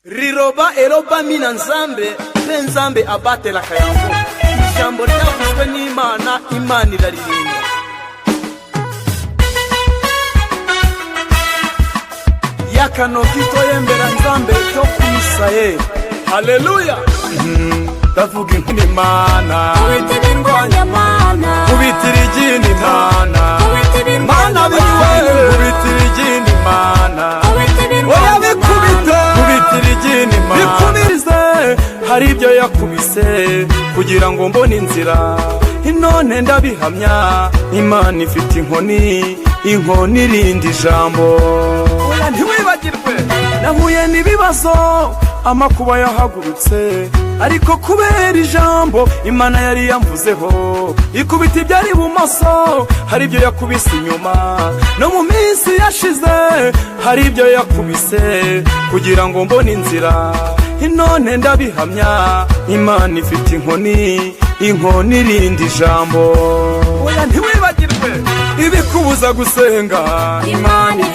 Riroba eroba mina nzambe nzambe abate la kayango ijambo ryavuzwe n'Imana Imana iraririmba yakano kitoyembera nzambe cyo kwisaye haleluya ndavuga inkumi Imana Kubitibirwanya Mana kubitirigini Imana Mana bikwere kubitirigini Imana oya bikubita kubitirigini Imana bikubirize hari ibyo yakubise kugira ngo mbone inzira none ndabihamya Imana ifite inkoni irindi jambo oya ntiwibagirwe nahuye n'ibibazo amakuba yahagurutse ariko kubera ijambo Imana yari yamvuzeho ikubita ibyari bumaso hari ibyo yakubise inyuma no mu minsi yashize hari ibyo yakubise kugira ngo mbone inzira none ndabihamya Imana ifite inkoni irindi jambo oya ntiwibagirwe ibikubuza gusenga Imana